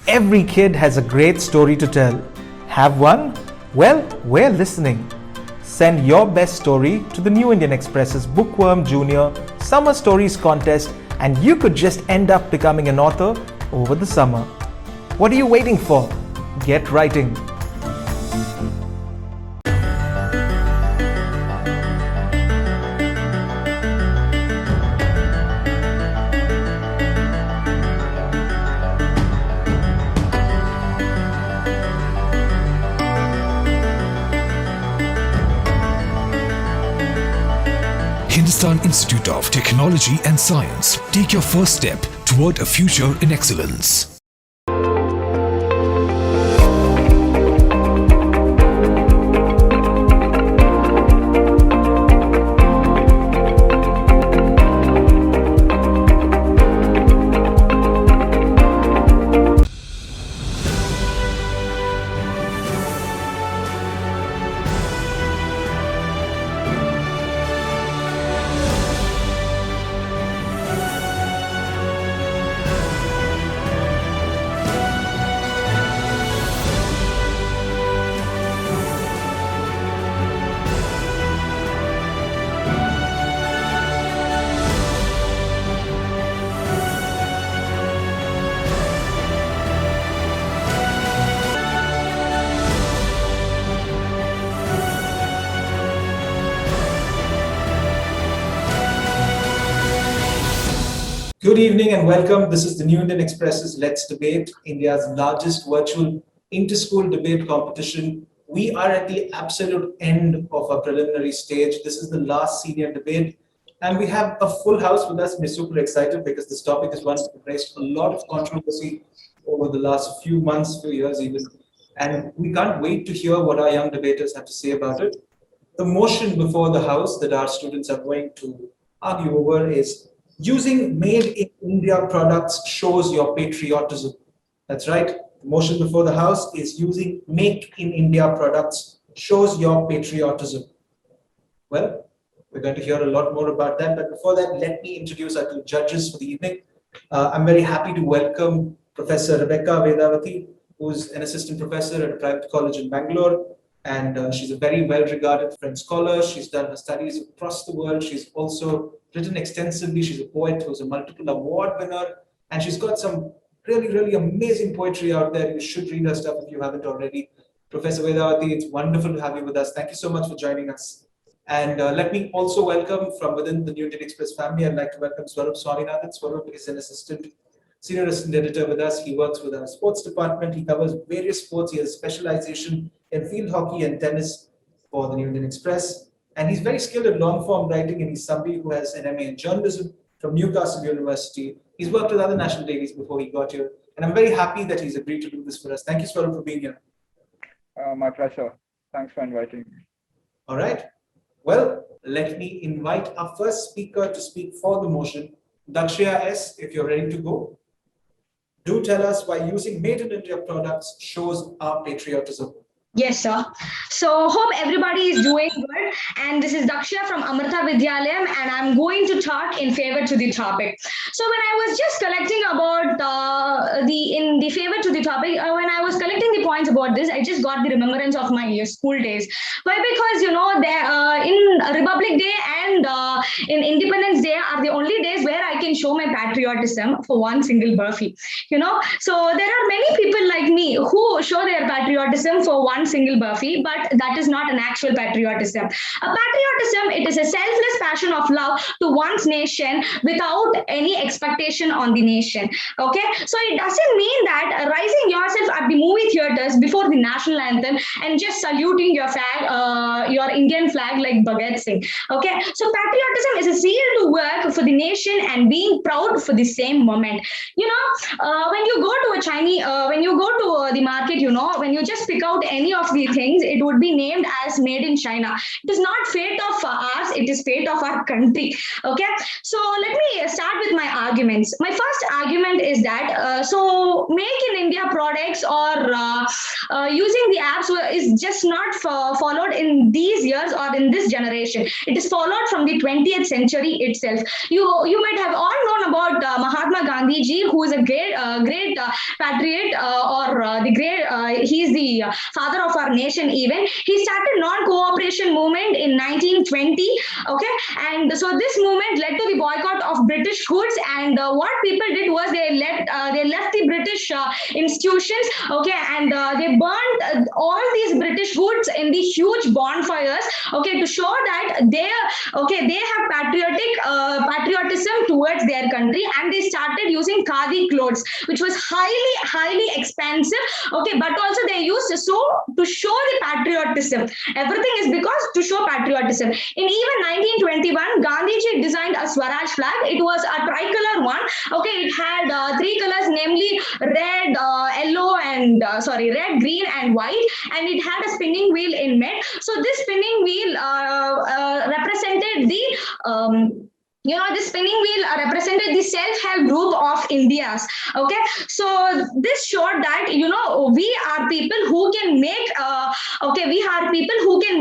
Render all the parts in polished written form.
Every kid has a great story to tell. Have one? Well, we're listening. Send your best story to the New Indian Express's Bookworm Junior Summer Stories Contest, and you could just end up becoming an author over the summer. What are you waiting for? Get writing. Hindustan Institute of Technology and Science. Take your first step toward a future in excellence. Good evening and welcome. This is the New Indian Express's Let's Debate, India's largest virtual inter-school debate competition. We are at the absolute end of our preliminary stage. This is the last senior debate, and we have a full house with us. We're super excited because this topic is one that raised a lot of controversy over the last few months, few years even, and we can't wait to hear what our young debaters have to say about it. The motion before the house that our students are going to argue over is using made in India products shows your patriotism. That's right. The motion before the House is using make in India products shows your patriotism. Well, we're going to hear a lot more about that. But before that, let me introduce our two judges for the evening. I'm very happy to welcome Professor Rebecca Vedavati, who's an assistant professor at a private college in Bangalore. And she's a very well-regarded French scholar. She's done her studies across the world. She's also written extensively. She's a poet who's a multiple award winner. And she's got some really, really amazing poetry out there. You should read her stuff if you haven't already. Professor Vedavati, it's wonderful to have you with us. Thank you so much for joining us. And let me also welcome from within the New Indian Express family, I'd like to welcome Swarup Swaminathan. Swarup is an senior assistant editor with us. He works with our sports department. He covers various sports. He has specialization in field hockey and tennis for the New Indian Express. And he's very skilled at long-form writing, and he's somebody who has an MA in journalism from Newcastle University. He's worked with other national dailies before he got here. And I'm very happy that he's agreed to do this for us. Thank you, Swarup, for being here. My pleasure. Thanks for inviting me. All right. Well, let me invite our first speaker to speak for the motion. Dakshya S., if you're ready to go. Do tell us why using made in India products shows our patriotism. Yes, sir. So hope everybody is doing good. And this is Dakshya from Amrita Vidyalayam, and I'm going to talk in favor to the topic. So when I was just collecting about the favor to the topic, when I was collecting the points about this, I just got the remembrance of my school days. Why? Because in Republic Day and in Independence Day are the only days where I can show my patriotism for one single burfi. So there are many people like me who show their patriotism for one single burfi, but that is not an actual patriotism. A patriotism, it is a selfless passion of love to one's nation without any expectation on the nation. Okay, so it doesn't mean that rising yourself at the movie theaters before the national anthem and just saluting your flag, your Indian flag like Bhagat Singh. Okay, so patriotism is a zeal to work for the nation and being proud for the same moment. When you go to a Chinese, when you go to the market, when you just pick out any of the things, it would be named as made in China. It is not fate of ours, it is fate of our country. Okay, so let me start with my arguments. My first argument is that so make in India products or using the apps is just not followed in these years or in this generation. It is followed from the 20th century itself. You might have all known about Mahatma Gandhi ji, who is a great patriot or the great. He is the father of our nation. Even he started non-cooperation movement in 1920. Okay, and so this movement led to the boycott of British goods. And what people did was they left the British institutions. Okay, and they burned all these British goods in the huge bonfires. Okay, to show that they have patriotism towards their country, and they started using khadi clothes, which was highly expensive. Okay, but also they used to show the patriotism. Everything is because to show patriotism. In even 1921, Gandhiji designed a Swaraj flag. It was a tricolor one. Okay, it had three colors, namely red, red, green, and white, and it had a spinning wheel in mid. So this spinning wheel represented the the spinning wheel represented the self-help group of India's. Okay, so this showed that we are people who can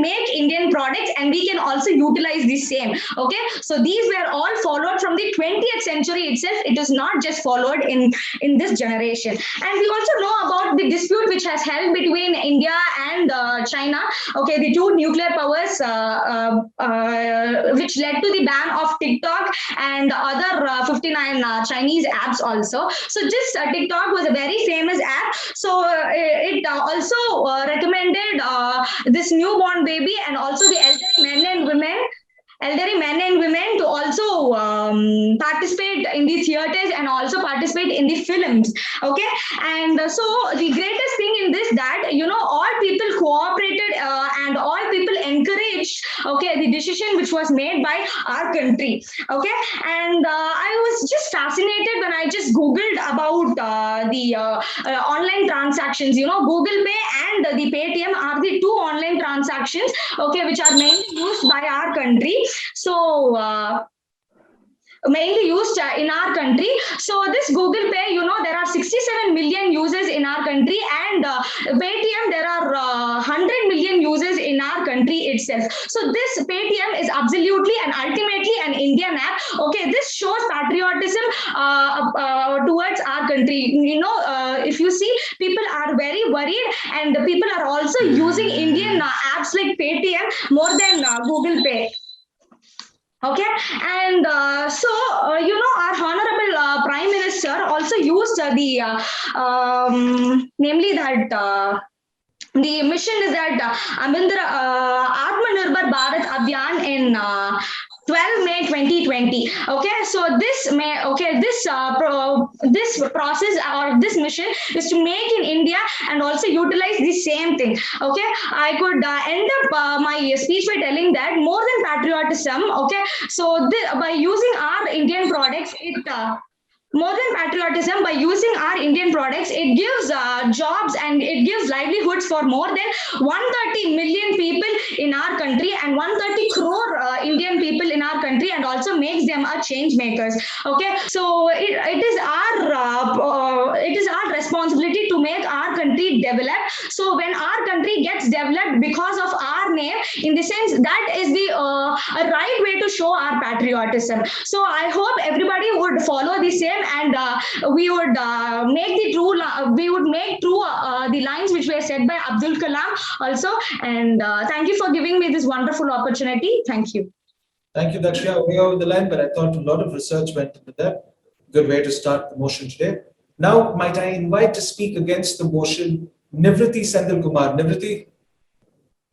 make Indian products, and we can also utilize the same. Okay, so these were all followed from the 20th century itself. It is not just followed in this generation. And we also know about the dispute which has held between India and China. Okay, the two nuclear powers, which led to the ban of TikTok and other 59 Chinese apps also. So this TikTok was a very famous app. So it also recommended this newborn baby and also the elderly men and women to also participate in the theaters and also participate in the films. Okay, and so the greatest thing in this that all people cooperated and all people encouraged the decision which was made by our country. Okay, and I was just fascinated when I just googled about the online transactions. Google Pay and the Paytm are the two online transactions, which are mainly used by our country. So mainly used in our country. So this Google Pay, there are 67 million users in our country, and Paytm, there are 100 million users in our country itself. So this Paytm is absolutely and ultimately an Indian app. Okay, this shows patriotism towards our country. If you see, people are very worried, and people are also using Indian apps like Paytm more than Google Pay. Okay, and our honorable Prime Minister also used namely that the mission is that Atmanirbhar Bharat Abhiyan in 12 May 2020. Okay, so this process or this mission is to make in India and also utilize the same thing. Okay, I could end up my speech by telling that more than patriotism. Okay, so by using our Indian products, more than patriotism, by using our Indian products, it gives jobs and it gives livelihoods for more than 130 million people in our country and 130 crore Indian people in our country, and also makes them a change makers. Okay, so it is our responsibility to make our country develop. So when our country gets developed because of our name, in the sense that is the a right way to show our patriotism. So I hope everybody would follow the same, and we would make the lines which were said by Abdul Kalam also. And thank you for giving me this wonderful opportunity. Thank you. Thank you, Dakshya. Way over the line, but I thought a lot of research went into that. Good way to start the motion today. Now, might I invite to speak against the motion Nivriti Sendil Kumar. Nivriti,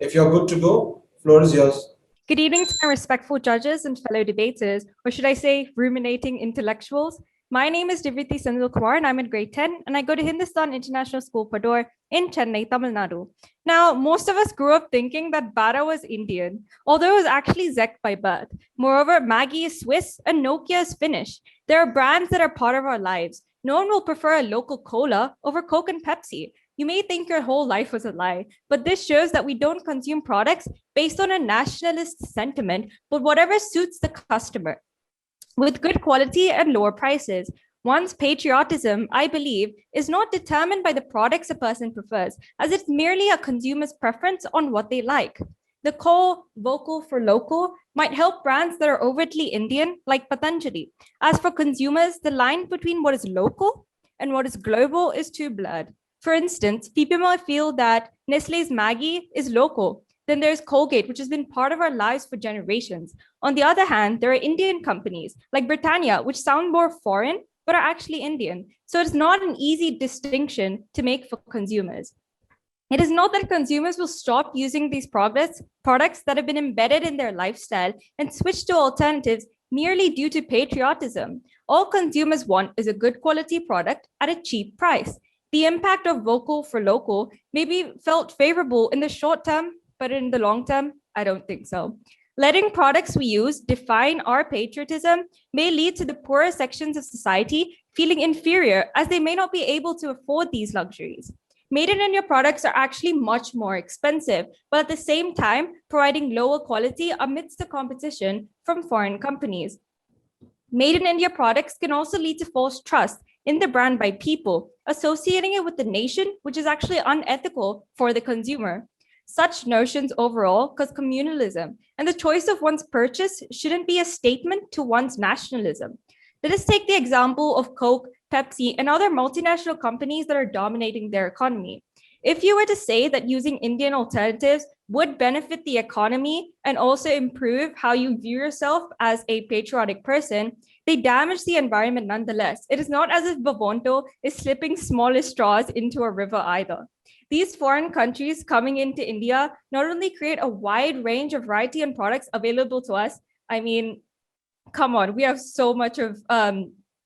if you're good to go, floor is yours. Good evening to my respectful judges and fellow debaters, or should I say ruminating intellectuals. My name is Nivriti Sendil Kumar, and I'm in grade 10, and I go to Hindustan International School, Padur, in Chennai, Tamil Nadu. Now, most of us grew up thinking that Bata was Indian, although it was actually Czech by birth. Moreover, Maggi is Swiss and Nokia is Finnish. There are brands that are part of our lives. No one will prefer a local cola over Coke and Pepsi. You may think your whole life was a lie, but this shows that we don't consume products based on a nationalist sentiment, but whatever suits the customer. with good quality and lower prices. One's patriotism, I believe, is not determined by the products a person prefers, as it's merely a consumer's preference on what they like. The call vocal for local might help brands that are overtly Indian, like Patanjali. As for consumers, the line between what is local and what is global is too blurred. For instance, people might feel that Nestle's Maggi is local. Then there's Colgate, which has been part of our lives for generations. On the other hand, there are Indian companies like Britannia, which sound more foreign, but are actually Indian. So it's not an easy distinction to make for consumers. It is not that consumers will stop using these products that have been embedded in their lifestyle and switch to alternatives merely due to patriotism. All consumers want is a good quality product at a cheap price. The impact of vocal for local may be felt favorable in the short term, but in the long term, I don't think so. Letting products we use define our patriotism may lead to the poorer sections of society feeling inferior as they may not be able to afford these luxuries. Made in India products are actually much more expensive, but at the same time, providing lower quality amidst the competition from foreign companies. Made in India products can also lead to false trust in the brand by people, associating it with the nation, which is actually unethical for the consumer. Such notions overall cause communalism, and the choice of one's purchase shouldn't be a statement to one's nationalism. Let us take the example of Coke, Pepsi, and other multinational companies that are dominating their economy. If you were to say that using Indian alternatives would benefit the economy and also improve how you view yourself as a patriotic person, they damage the environment nonetheless. It is not as if Bavonto is slipping smallest straws into a river either. These foreign countries coming into India not only create a wide range of variety and products available to us. I mean, come on, we have so much of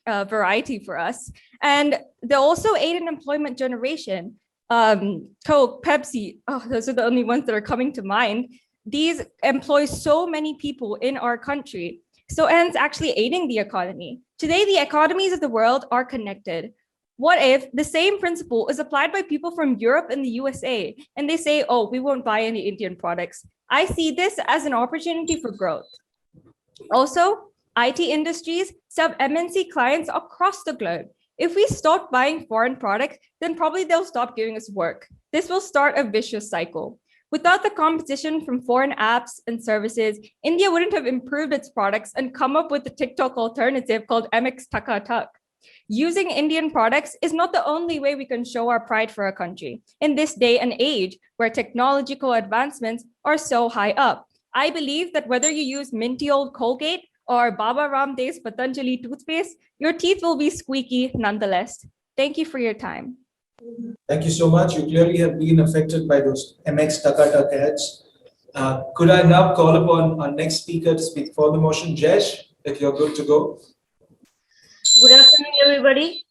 variety for us. And they also aid in employment generation. Coke, Pepsi, those are the only ones that are coming to mind. These employ so many people in our country. So hence actually aiding the economy. Today, the economies of the world are connected. What if the same principle is applied by people from Europe and the USA, and they say, oh, we won't buy any Indian products? I see this as an opportunity for growth. Also, IT industries serve MNC clients across the globe. If we stop buying foreign products, then probably they'll stop giving us work. This will start a vicious cycle. Without the competition from foreign apps and services, India wouldn't have improved its products and come up with a TikTok alternative called MX Taka Tak. Using Indian products is not the only way we can show our pride for our country in this day and age where technological advancements are so high up. I believe that whether you use minty old Colgate or Baba Ramdev's Patanjali toothpaste, your teeth will be squeaky nonetheless. Thank you for your time. Thank you so much. You clearly have been affected by those MX Taka ads. Could I now call upon our next speaker to speak for the motion? Jesh, if you're good to go. Good afternoon, everybody.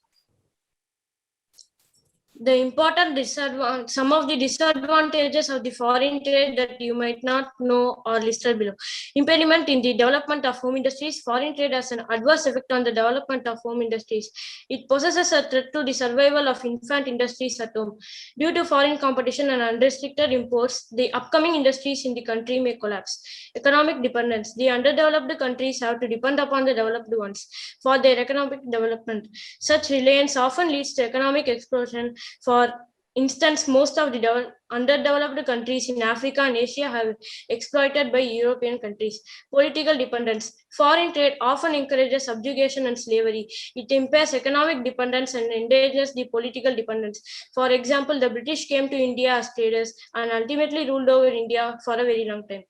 Some of the disadvantages of the foreign trade that you might not know are listed below. Impediment in the development of home industries. Foreign trade has an adverse effect on the development of home industries. It possesses a threat to the survival of infant industries at home. Due to foreign competition and unrestricted imports, the upcoming industries in the country may collapse. Economic dependence. The underdeveloped countries have to depend upon the developed ones for their economic development. Such reliance often leads to economic explosion. For instance, most of the underdeveloped countries in Africa and Asia have exploited by European countries. Political dependence. Foreign trade often encourages subjugation and slavery. It impairs economic dependence and endangers the political dependence. For example, the British came to India as traders and ultimately ruled over India for a very long time.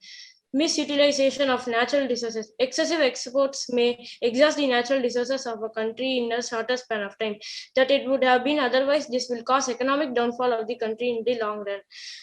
Misutilization of natural resources. Excessive exports may exhaust the natural resources of a country in a shorter span of time that it would have been otherwise. This will cause economic downfall of the country in the long run.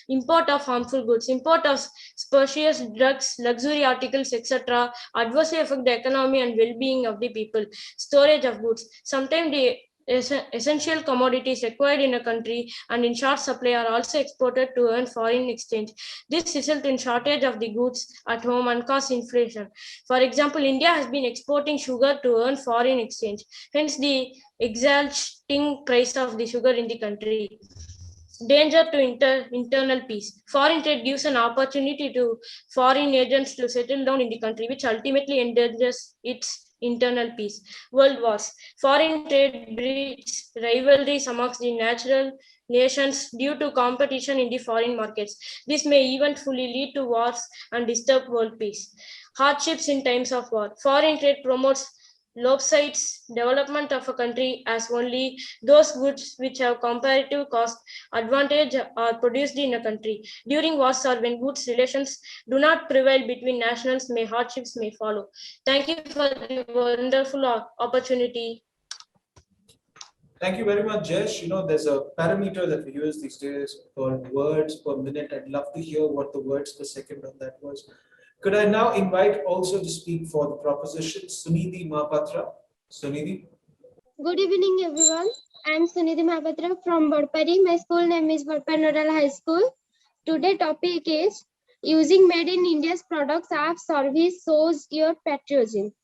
Import of harmful goods. Import of spurious drugs, luxury articles, etc. adversely affect the economy and well-being of the people. Storage of goods. Sometimes the essential commodities required in a country and in short supply are also exported to earn foreign exchange. This results in shortage of the goods at home and cause inflation. For example, India has been exporting sugar to earn foreign exchange, hence the exalting price of the sugar in the country. Danger to internal peace. Foreign trade gives an opportunity to foreign agents to settle down in the country, which ultimately endangers its internal peace. World wars. Foreign trade breeds rivalries amongst the natural nations due to competition in the foreign markets. This may eventually lead to wars and disturb world peace. Hardships in times of war. Foreign trade promotes lopsided development of a country as only those goods which have comparative cost advantage are produced in a country. During wars or when goods relations do not prevail between nations, hardships may follow. Thank you for the wonderful opportunity. Thank you very much, Jesh. There's a parameter that we use these days called words per minute. I'd love to hear what the words per second on that was. Could I now invite also to speak for the proposition, Sunidhi Mahapatra? Sunidhi. Good evening, everyone. I'm Sunidhi Mahapatra from Badpari. My school name is Badpari Nodal High School. Today's topic is using made in India's products as service shows your patriotism.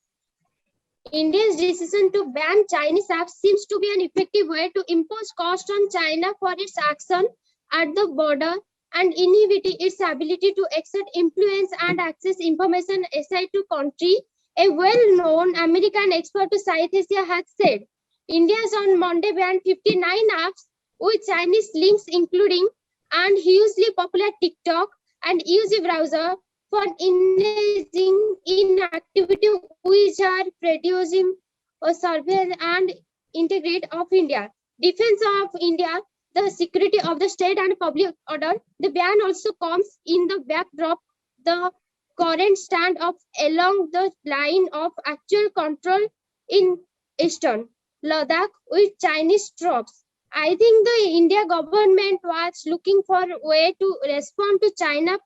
India's decision to ban Chinese apps seems to be an effective way to impose cost on China for its action at the border and inhibiting its ability to exert influence and access information aside to country. A well-known American expert to South Asia has said, India's on Monday banned 59 apps with Chinese links, including and hugely popular TikTok and UZ browser for engaging in activity which are patriotism or surveillance and integrity of India, defense of India, the security of the state and public order. The ban also comes in the backdrop the current standoff along the line of actual control in eastern Ladakh with Chinese troops. I think the India government was looking for a way to respond to China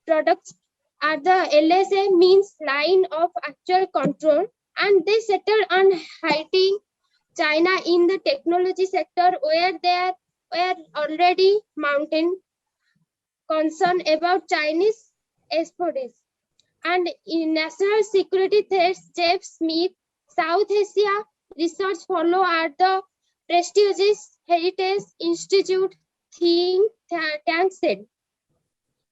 products at the LSA means line of actual control, and they settled on hiding China in the technology sector where there were already mounting concern about Chinese exports. And in national security threats, Jeff Smith, South Asia research fellow at the prestigious Heritage Institute think tank said,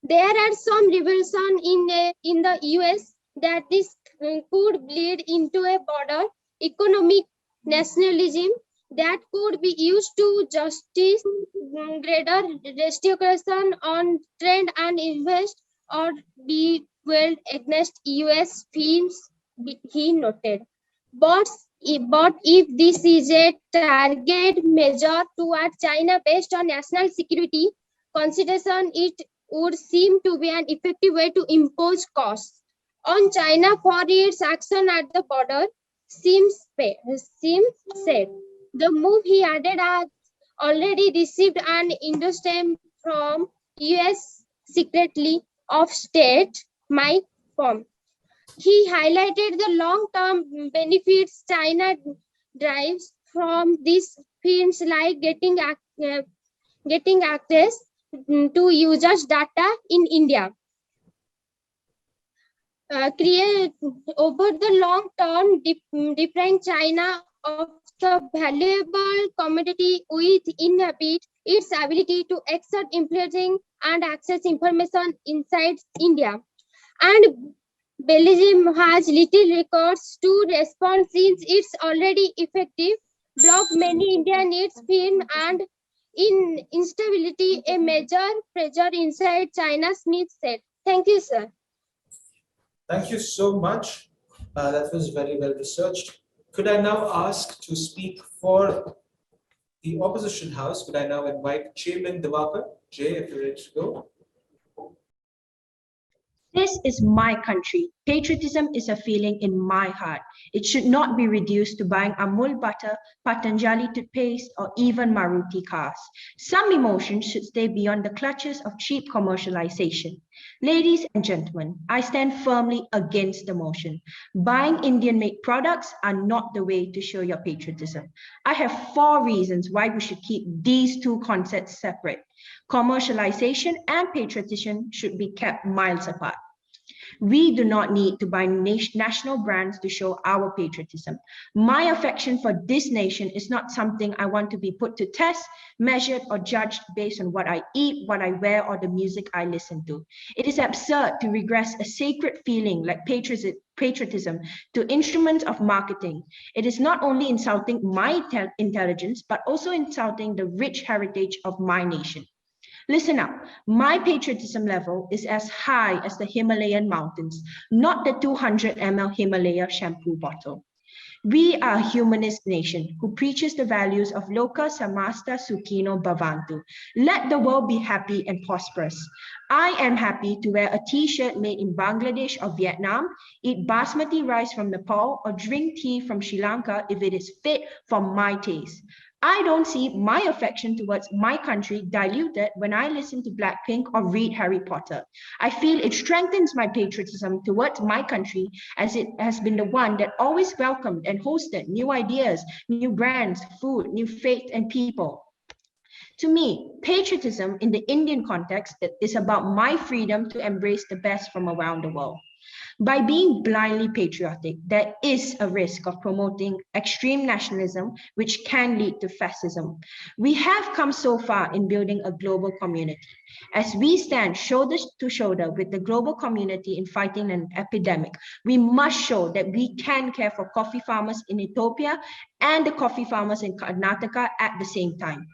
there are some revelation in the US that this could bleed into a broader economic nationalism that could be used to justice greater restriction on trade and invest or be well against US firms, he noted. But if this is a target measure towards China based on national security consideration, it would seem to be an effective way to impose costs on China for its action at the border, seems said. The move, he added, has already received an endorsement from US Secretary of State Mike Pompeo. He highlighted the long-term benefits China derives from these firms like getting access to users' data in India. Create over the long term, depriving China of the valuable commodity which inhabit its ability to exert influencing and access information inside India. And Belgium has little records to respond since it's already effective, block many Indian needs firm and in instability, a major pressure inside China, Smith said. Thank you, sir. Thank you so much. That was very well researched. Could I now ask to speak for the opposition house? Could I now invite Chairman Devakar? Jay, if you're ready to go. This is my country. Patriotism is a feeling in my heart. It should not be reduced to buying Amul butter, Patanjali toothpaste, or even Maruti cars. Some emotions should stay beyond the clutches of cheap commercialization. Ladies and gentlemen, I stand firmly against the motion. Buying Indian-made products are not the way to show your patriotism. I have 4 reasons why we should keep these 2 concepts separate. Commercialization and patriotism should be kept miles apart. We do not need to buy national brands to show our patriotism. My affection for this nation is not something I want to be put to test, measured, or judged based on what I eat, what I wear, or the music I listen to. It is absurd to regress a sacred feeling like patriotism to instruments of marketing. It is not only insulting my intelligence, but also insulting the rich heritage of my nation. Listen up, my patriotism level is as high as the Himalayan mountains, not the 200 ml Himalaya shampoo bottle. We are a humanist nation who preaches the values of Loka Samasta Sukhino Bhavantu. Let the world be happy and prosperous. I am happy to wear a t-shirt made in Bangladesh or Vietnam, eat basmati rice from Nepal, or drink tea from Sri Lanka if it is fit for my taste. I don't see my affection towards my country diluted when I listen to Blackpink or read Harry Potter. I feel it strengthens my patriotism towards my country as it has been the one that always welcomed and hosted new ideas, new brands, food, new faith, and people. To me, patriotism in the Indian context is about my freedom to embrace the best from around the world. By being blindly patriotic, there is a risk of promoting extreme nationalism, which can lead to fascism. We have come so far in building a global community. As we stand shoulder to shoulder with the global community in fighting an epidemic, we must show that we can care for coffee farmers in Ethiopia and the coffee farmers in Karnataka at the same time.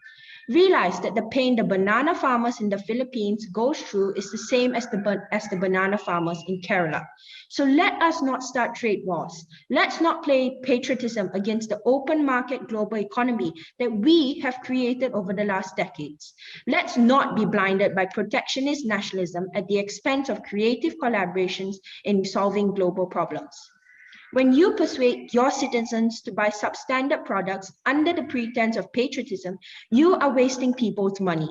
Realize that the pain the banana farmers in the Philippines go through is the same as the banana farmers in Kerala. So let us not start trade wars. Let's not play patriotism against the open market global economy that we have created over the last decades. Let's not be blinded by protectionist nationalism at the expense of creative collaborations in solving global problems. When you persuade your citizens to buy substandard products under the pretense of patriotism, you are wasting people's money.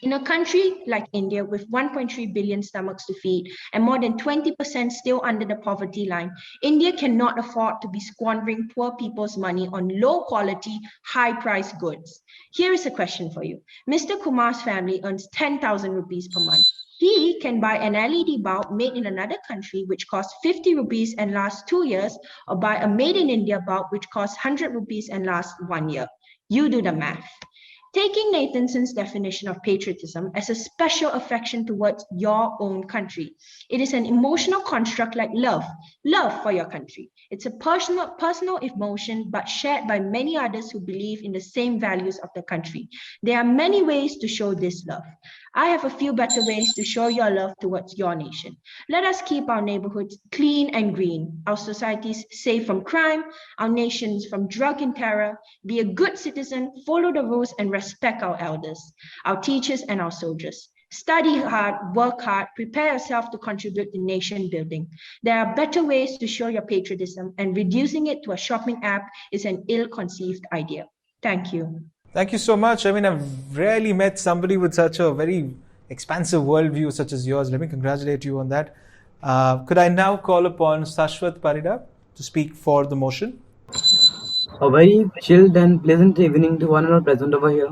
In a country like India with 1.3 billion stomachs to feed and more than 20% still under the poverty line, India cannot afford to be squandering poor people's money on low quality, high priced goods. Here is a question for you. Mr. Kumar's family earns 10,000 rupees per month. He can buy an LED bulb made in another country which costs 50 rupees and lasts 2 years, or buy a made in India bulb which costs 100 rupees and lasts 1 year. You do the math. Taking Nathanson's definition of patriotism as a special affection towards your own country. It is an emotional construct like love for your country. It's a personal emotion, but shared by many others who believe in the same values of the country. There are many ways to show this love. I have a few better ways to show your love towards your nation. Let us keep our neighborhoods clean and green, our societies safe from crime, our nations from drug and terror. Be a good citizen, follow the rules, and respect our elders, our teachers, and our soldiers. Study hard, work hard, prepare yourself to contribute to nation building. There are better ways to show your patriotism, and reducing it to a shopping app is an ill-conceived idea. Thank you. Thank you so much. I mean, I've rarely met somebody with such a very expansive worldview such as yours. Let me congratulate you on that. Could I now call upon Sashwat Parida to speak for the motion? A very chilled and pleasant evening to one and all present over here,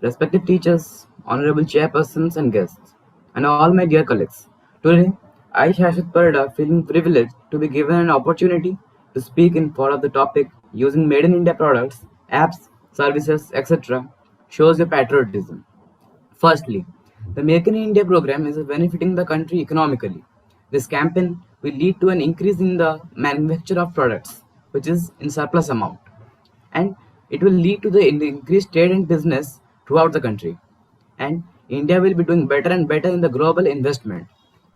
respected teachers, honorable chairpersons and guests, and all my dear colleagues. Today, I, Shashwat Parida, feeling privileged to be given an opportunity to speak in favor of the topic using Made in India products, apps, services, etc. shows your patriotism. Firstly, the Make in India program is benefiting the country economically. This campaign will lead to an increase in the manufacture of products, which is in surplus amount, and it will lead to the increased trade and business throughout the country. And India will be doing better and better in the global investment,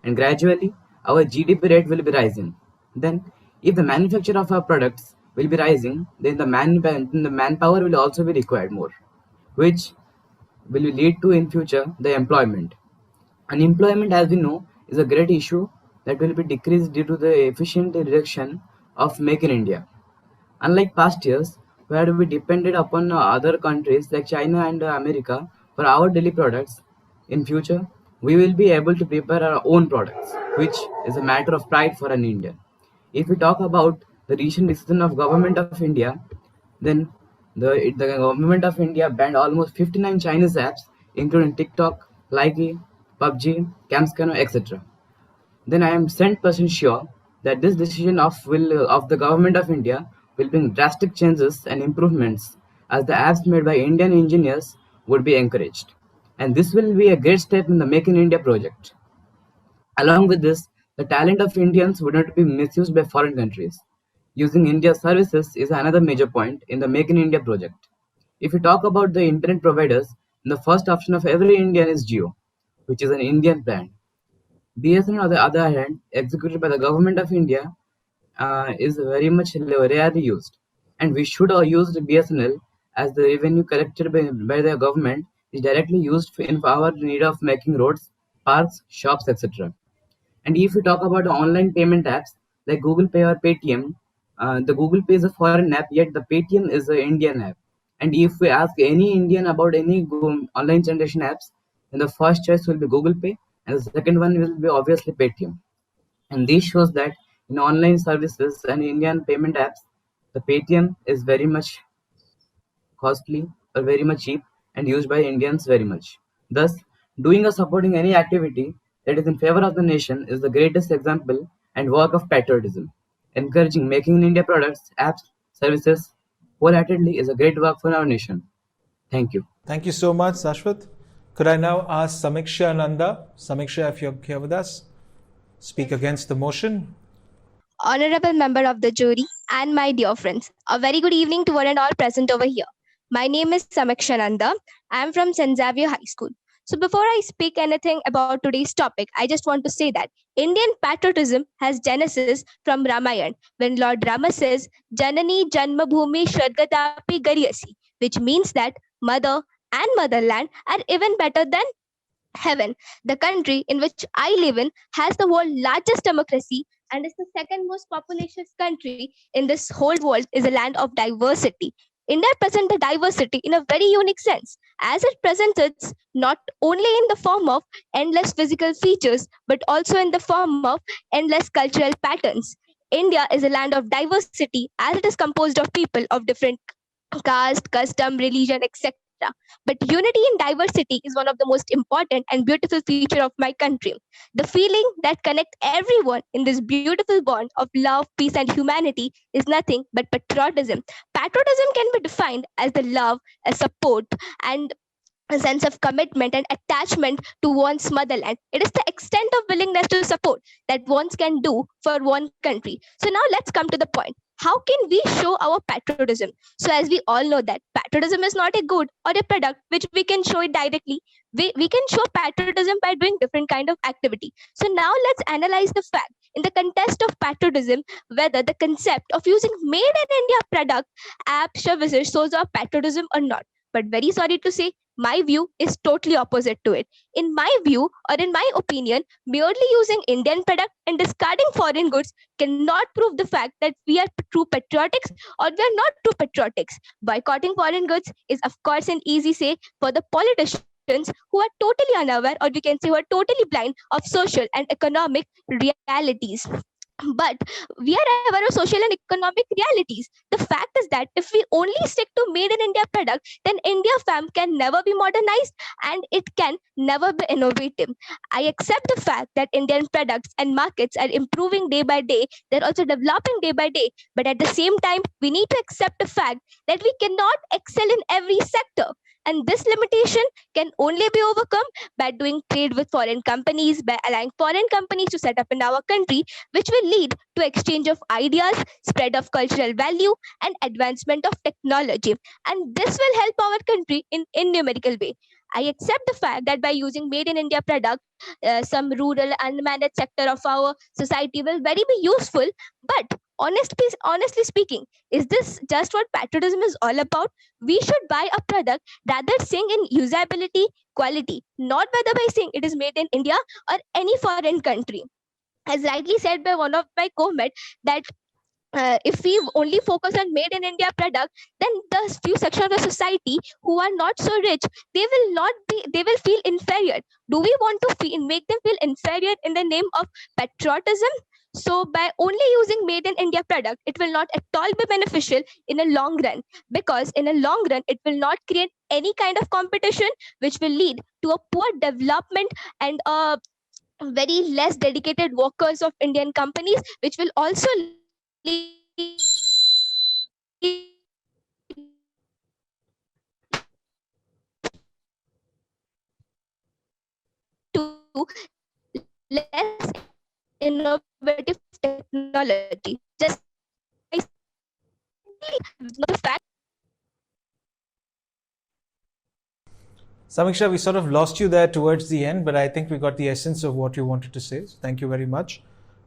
and gradually our GDP rate will be rising. Then, if the manufacture of our products will be rising, then the manpower will also be required more, which will lead to in future the employment. Unemployment, as we know, is a great issue that will be decreased due to the efficient reduction of Make in India. Unlike past years, where we depended upon other countries like China and America for our daily products, in future we will be able to prepare our own products, which is a matter of pride for an Indian. If we talk about the recent decision of Government of India, then the Government of India banned almost 59 Chinese apps, including TikTok, Likey, PUBG, Camscano, etc. then I am 100% sure that this decision of the government of India will bring drastic changes and improvements, as the apps made by Indian engineers would be encouraged. And this will be a great step in the Make in India project. Along with this, the talent of Indians would not be misused by foreign countries. Using India's services is another major point in the Make in India project. If you talk about the internet providers, the first option of every Indian is Jio, which is an Indian brand. BSNL, on the other hand, executed by the government of India, is very much rarely used. And we should use the BSNL, as the revenue collected by the government is directly used in our need of making roads, parks, shops, etc. And if you talk about the online payment apps like Google Pay or Paytm, the Google Pay is a foreign app, yet the Paytm is an Indian app. And if we ask any Indian about any online transaction apps, then the first choice will be Google Pay, and the second one will be obviously Paytm. And this shows that in online services and Indian payment apps, the Paytm is very much costly or very much cheap and used by Indians very much. Thus, doing or supporting any activity that is in favor of the nation is the greatest example and work of patriotism. Encouraging making in India products, apps, services wholeheartedly is a great work for our nation. Thank you. Thank you so much, Sashwat. Could I now ask Samiksha Ananda? Samiksha, if you're here with us, speak against the motion. Honorable member of the jury and my dear friends, a very good evening to one and all present over here. My name is Samiksha Nanda. I am from St. Xavier High School. So before I speak anything about today's topic, I just want to say that Indian patriotism has genesis from Ramayana, when Lord Rama says, Janani Janmabhumi Shradgatapi Gariyasi, which means that mother and motherland are even better than heaven. The country in which I live in has the world's largest democracy and is the second most populous country in this whole world, is a land of diversity. India presents the diversity in a very unique sense, as it presents it not only in the form of endless physical features, but also in the form of endless cultural patterns. India is a land of diversity as it is composed of people of different caste, custom, religion, etc. But unity in diversity is one of the most important and beautiful feature of my country. The feeling that connects everyone in this beautiful bond of love, peace, and humanity is nothing but patriotism. Patriotism can be defined as the love, a support, and a sense of commitment and attachment to one's motherland. It is the extent of willingness to support that one can do for one country. So now let's come to the point. How can we show our patriotism? So as we all know that patriotism is not a good or a product which we can show it directly. We can show patriotism by doing different kind of activity. So now let's analyze the fact in the context of patriotism, whether the concept of using made in India product, app, services shows our patriotism or not. But very sorry to say, my view is totally opposite to it. In my view, or in my opinion, merely using Indian product and discarding foreign goods cannot prove the fact that we are true patriotics or we are not true patriotics. Boycotting foreign goods is, of course, an easy say for the politicians who are totally unaware, or we can say who are totally blind of social and economic realities. But we are aware of social and economic realities. The fact is that if we only stick to made in India product, then India fam can never be modernized and it can never be innovative. I accept the fact that Indian products and markets are improving day by day. They're also developing day by day. But at the same time, we need to accept the fact that we cannot excel in every sector. And this limitation can only be overcome by doing trade with foreign companies, by allowing foreign companies to set up in our country, which will lead to exchange of ideas, spread of cultural value, and advancement of technology. And this will help our country in numerical way. I accept the fact that by using made in India product, some rural unmanaged sector of our society will very be useful. But honestly speaking, is this just what patriotism is all about? We should buy a product rather saying in usability, quality, not whether by saying it is made in India or any foreign country. As rightly said by one of my co-mates, that if we only focus on made in India product, then the few section of the society who are not so rich, they will feel inferior. Do we want to make them feel inferior in the name of patriotism? So by only using made in India product, it will not at all be beneficial in a long run, because in a long run, it will not create any kind of competition, which will lead to a poor development and very less dedicated workers of Indian companies, which will also lead to less innovative technology. Just the fact. Samiksha, we sort of lost you there towards the end, but I think we got the essence of what you wanted to say. So thank you very much.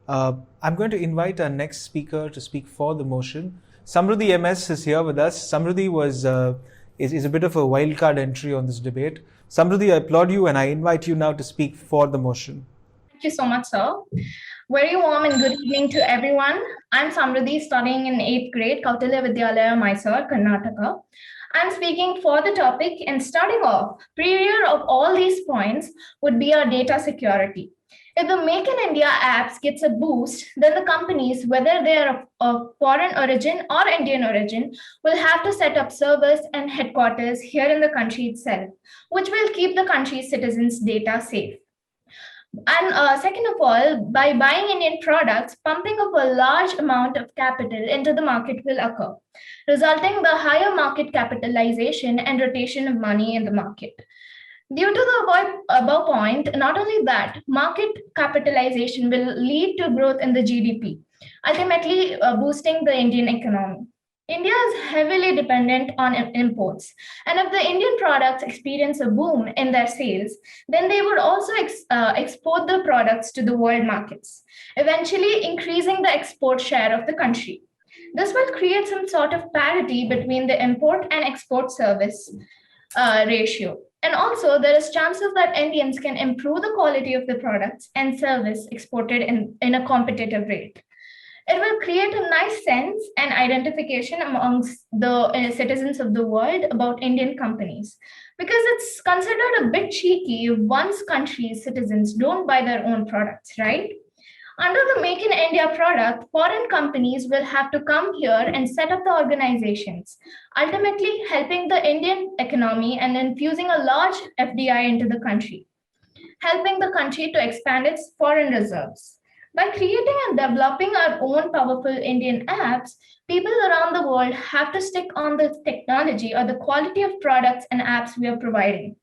I'm going to invite our next speaker to speak for the motion. Samruddhi MS is here with us. Samruddhi is a bit of a wildcard entry on this debate. Samruddhi, I applaud you and I invite you now to speak for the motion. Thank you so much, sir. Very warm and good evening to everyone. I'm Samruddhi, studying in 8th grade, Kautilya Vidyalaya, Mysore, Karnataka. I'm speaking for the topic, and starting off, prior of all these points would be our data security. If the Make in India apps gets a boost, then the companies, whether they are of foreign origin or Indian origin, will have to set up servers and headquarters here in the country itself, which will keep the country's citizens' data safe. And second of all, by buying Indian products, pumping of a large amount of capital into the market will occur, resulting in the higher market capitalization and rotation of money in the market. Due to the above point, not only that, market capitalization will lead to growth in the GDP, ultimately boosting the Indian economy. India is heavily dependent on imports, and if the Indian products experience a boom in their sales, then they would also export the products to the world markets, eventually increasing the export share of the country. This will create some sort of parity between the import and export service ratio. And also, there is chances that Indians can improve the quality of the products and service exported in a competitive rate. It will create a nice sense and identification amongst the citizens of the world about Indian companies, because it's considered a bit cheeky if one's country's citizens don't buy their own products, right? Under the Make in India product, foreign companies will have to come here and set up the organizations, ultimately helping the Indian economy and infusing a large FDI into the country, helping the country to expand its foreign reserves. By creating and developing our own powerful Indian apps, people around the world have to stick on the technology or the quality of products and apps we are providing.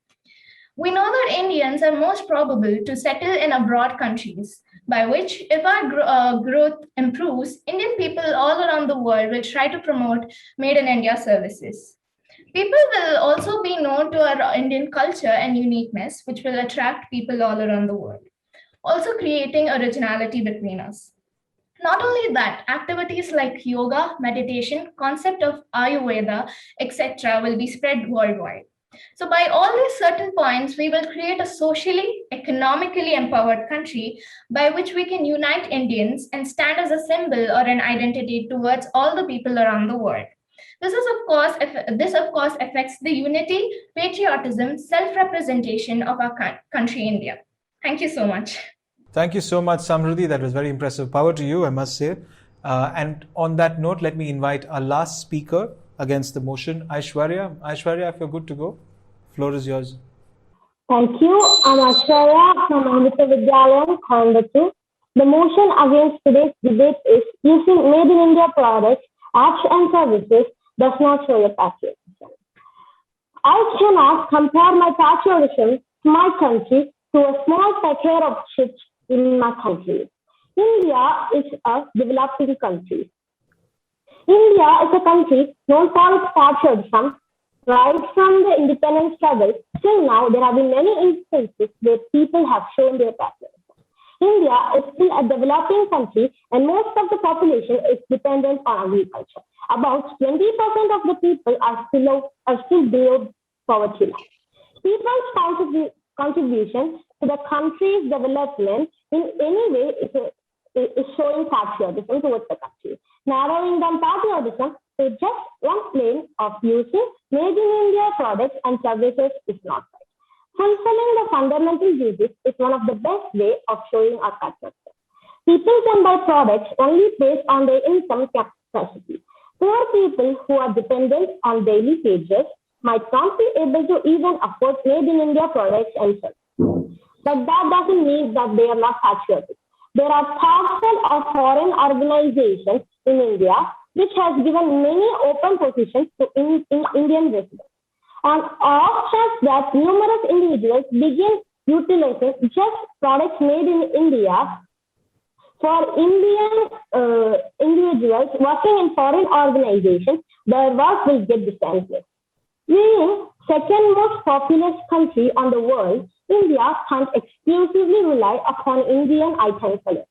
We know that Indians are most probable to settle in abroad countries, by which, if our growth improves, Indian people all around the world will try to promote Made in India services. People will also be known to our Indian culture and uniqueness, which will attract people all around the world, also creating originality between us. Not only that, activities like yoga, meditation, concept of Ayurveda, etc. will be spread worldwide. So by all these certain points, we will create a socially, economically empowered country by which we can unite Indians and stand as a symbol or an identity towards all the people around the world. This of course affects the unity, patriotism, self-representation of our country, India. Thank you so much. Thank you so much, Samruddhi. That was very impressive. Power to you, I must say. And on that note, let me invite our last speaker against the motion, Aishwarya. Aishwarya, if you're good to go, floor is yours. Thank you. I'm Aishwarya from Amrita Vidyalayam, Coimbatore. The motion against today's debate is using Made in India products, apps and services does not show your patriotism. I cannot compare my patriotism to my country to a small packet of chips in my country. India is a developing country. India is a country known for its patriotism. Right from the independence struggle till now, there have been many instances where people have shown their patriotism. India is still a developing country and most of the population is dependent on agriculture. About 20% of the people are still below poverty line. People's contribution to the country's development in any way is showing patriotism towards the country. Narrowing down patriotism to just one plane of using Made in India products and services is not right. Fulfilling the fundamental duties is one of the best ways of showing our patriotism. People can buy products only based on their income capacity. Poor people who are dependent on daily wages might not be able to even afford Made in India products and services. but that doesn't mean that they are not patriotic. There are thousands of foreign organizations in India which has given many open positions to Indian residents. And options that numerous individuals begin utilizing just products made in India for Indian individuals working in foreign organizations, their work will get disadvantaged. Being second most populous country on the world, India can't exclusively rely upon Indian items alone.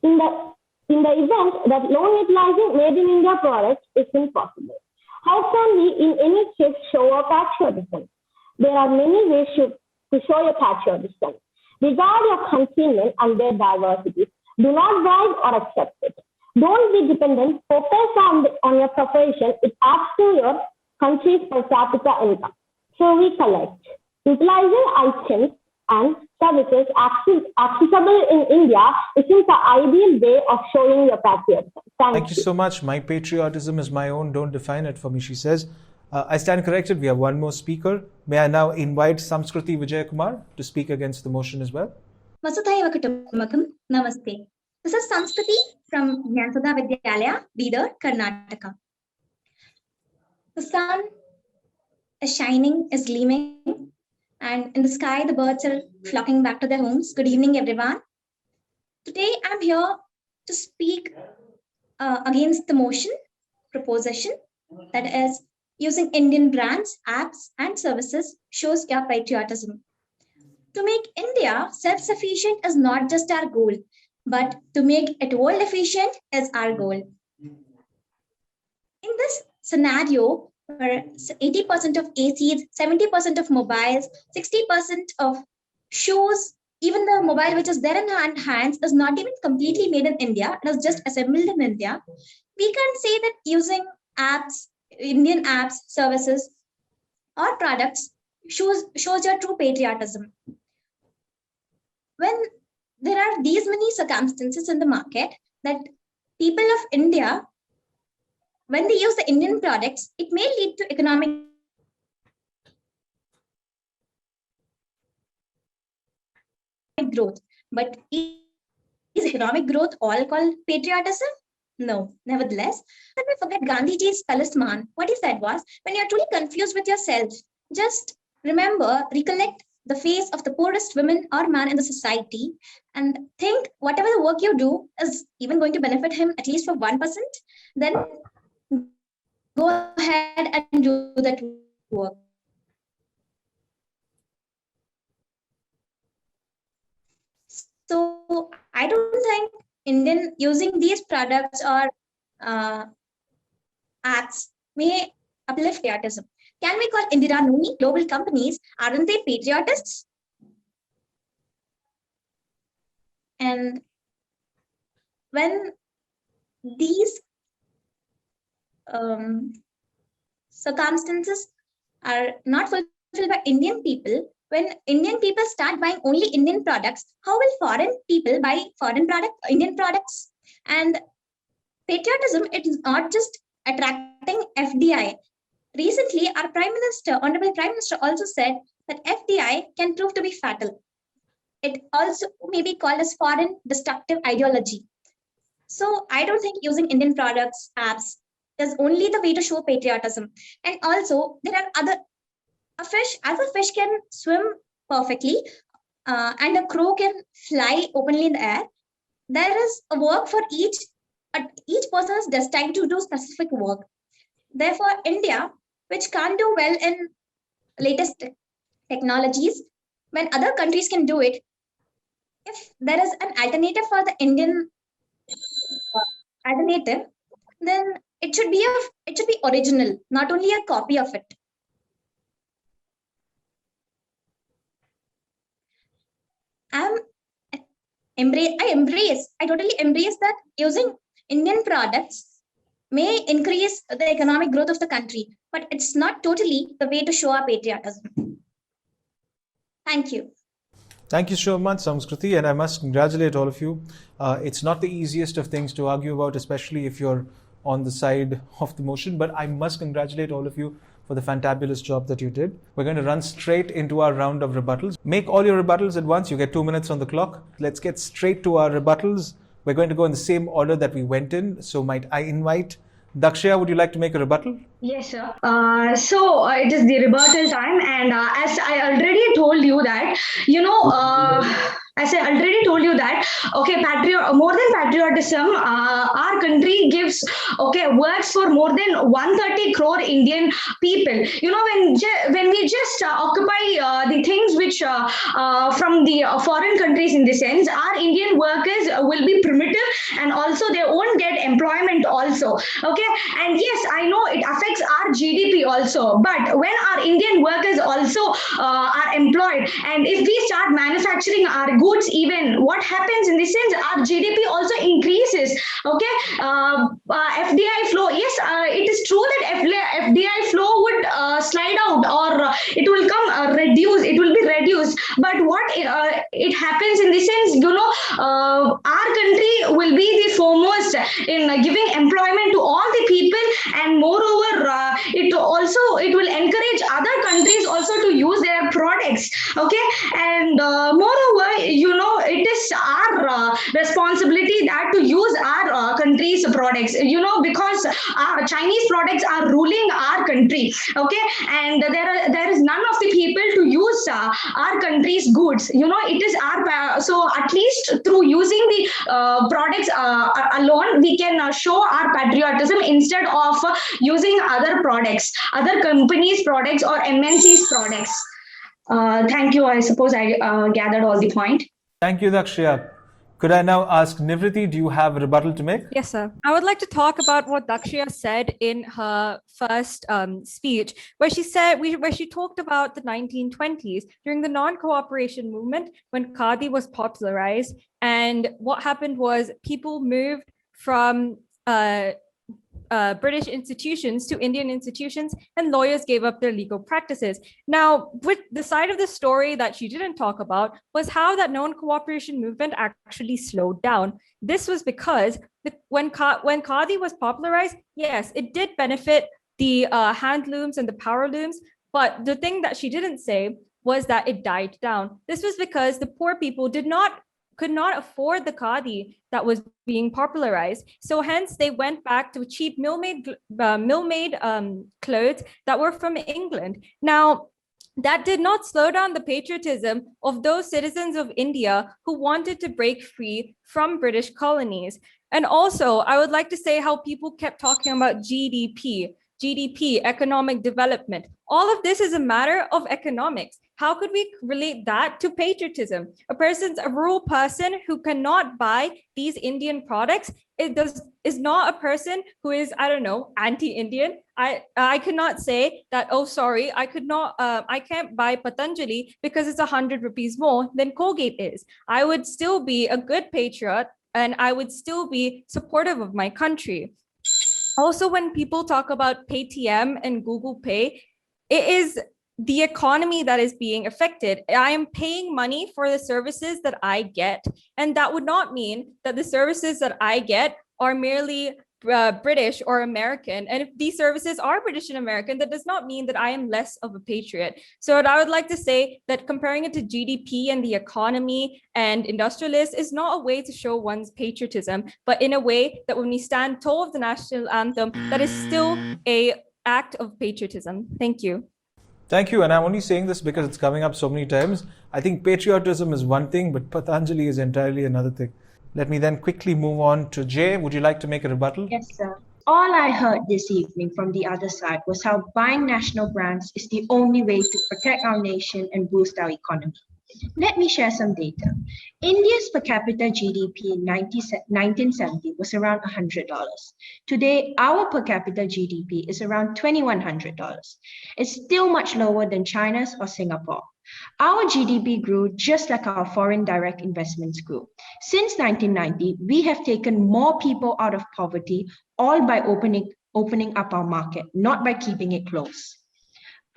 In the event that loan utilizing made in India products is impossible, how can we in any case show our patriotism? There are many ways to show your patriotism. Regard your countrymen and their diversity. Do not bribe or accept it. Don't be dependent. Focus on your profession. It adds to your country's per capita income. So we collect. Utilizing items and services accessible in India isn't the ideal way of showing your patriotism. Thank you so much. My patriotism is my own. Don't define it for me, she says. I stand corrected. We have one more speaker. May I now invite Samskruti Vijayakumar to speak against the motion as well? Vasudhaiva Kutumbakam. Namaste. This is Samskruti from Jnanasudha Vidyalaya, Bidar, Karnataka. The sun is shining, is gleaming, and in the sky the birds are flocking back to their homes. Good evening, everyone. Today I'm here to speak against the motion proposition, that is, using Indian brands, apps, and services shows your patriotism. To make India self-sufficient is not just our goal, but to make it world efficient is our goal. In this scenario, where 80% of ACs, 70% of mobiles, 60% of shoes, even the mobile which is there in our hands is not even completely made in India, it is just assembled in India, we can say that using apps, Indian apps, services, or products shows your true patriotism. When there are these many circumstances in the market that people of India, when they use the Indian products, it may lead to economic growth. But is economic growth all called patriotism? No, nevertheless, let me forget Gandhiji's talisman. What he said was, when you're truly confused with yourself, just recollect the face of the poorest woman or man in the society and think whatever the work you do is even going to benefit him at least for 1%, then go ahead and do that work. So I don't think Indian using these products or apps may uplift patriotism. Can we call Indira Nooyi global companies? Aren't they patriotists? And when these circumstances are not fulfilled by Indian people, when Indian people start buying only Indian products, how will foreign people buy Indian products? And patriotism, it is not just attracting FDI. Recently, our Honorable Prime Minister also said that FDI can prove to be fatal. It also may be called as foreign destructive ideology. So I don't think using Indian products, apps, is only the way to show patriotism. And also, there are a fish can swim perfectly and a crow can fly openly in the air. There is a work for each person is destined to do specific work. Therefore, India, which can't do well in latest technologies, when other countries can do it, if there is an alternative for the Indian alternative, then it should be original, not only a copy of it. I totally embrace that using Indian products may increase the economic growth of the country, but it's not totally the way to show our patriotism. Thank you. Thank you so much, Samskruti, and I must congratulate all of you. It's not the easiest of things to argue about, especially if you're on the side of the motion, but I must congratulate all of you for the fantabulous job that you did. We're going to run straight into our round of rebuttals. Make all your rebuttals at once. You get 2 minutes on the clock. Let's get straight to our rebuttals. We're going to go in the same order that we went in. So might I invite Dakshya, would you like to make a rebuttal? Yes, sir. So it is the rebuttal time, and as I already told you that, okay, more than patriotism, our country gives, works for more than 130 crore Indian people. When we just occupy the things which from the foreign countries, in the sense, our Indian workers will be primitive, and also they won't get employment also. Okay, and yes, I know it affects our GDP also, but when our Indian workers also are employed, and if we start manufacturing our goods, even what happens in this sense, our GDP also increases. Okay, FDI flow, yes, it is true that FDI flow would slide out, or it will come reduce, it will be reduced, but what it happens in this sense, our country will be the foremost in giving employment to all the people, and moreover it will encourage other countries also to use their products. Okay, and moreover, it is our responsibility that to use our country's products, because Chinese products are ruling our country. Okay, and there is none of the people to use our country's goods. It is our so at least through using the products alone, we can show our patriotism instead of using other products, other companies' products or MNC's products. Thank you. I suppose I gathered all the point. Thank you, Dakshya. Could I now ask Nivriti, do you have a rebuttal to make? Yes, sir. I would like to talk about what Dakshya said in her first speech, where she talked about the 1920s during the non-cooperation movement when Khadi was popularized, and what happened was people moved from British institutions to Indian institutions, and lawyers gave up their legal practices. Now, with the side of the story that she didn't talk about was how that non-cooperation movement actually slowed down. This was because when Khadi was popularized, yes, it did benefit the handlooms and the power looms, but the thing that she didn't say was that it died down. This was because the poor people could not afford the khadi that was being popularized. So hence they went back to cheap mill-made clothes that were from England. Now, that did not slow down the patriotism of those citizens of India who wanted to break free from British colonies. And also, I would like to say how people kept talking about GDP, economic development. All of this is a matter of economics. How could we relate that to patriotism? A rural person who cannot buy these Indian products is not a person who is, I don't know, anti-Indian. I cannot say that, oh, sorry, I can't buy Patanjali because it's 100 rupees more than Colgate is. I would still be a good patriot, and I would still be supportive of my country. Also, when people talk about Paytm and Google Pay, it is the economy that is being affected. I am paying money for the services that I get, and that would not mean that the services that I get are merely British or American. And if these services are British and American, that does not mean that I am less of a patriot. So I would like to say that comparing it to GDP and the economy and industrialists is not a way to show one's patriotism, but in a way that when we stand tall of the national anthem, that is still an act of patriotism. Thank you. Thank you. And I'm only saying this because it's coming up so many times. I think patriotism is one thing, but Patanjali is entirely another thing. Let me then quickly move on to Jay. Would you like to make a rebuttal? Yes, sir. All I heard this evening from the other side was how buying national brands is the only way to protect our nation and boost our economy. Let me share some data. India's per capita GDP in 1970 was around $100. Today, our per capita GDP is around $2,100. It's still much lower than China's or Singapore. Our GDP grew just like our foreign direct investments grew. Since 1990, we have taken more people out of poverty, all by opening up our market, not by keeping it closed.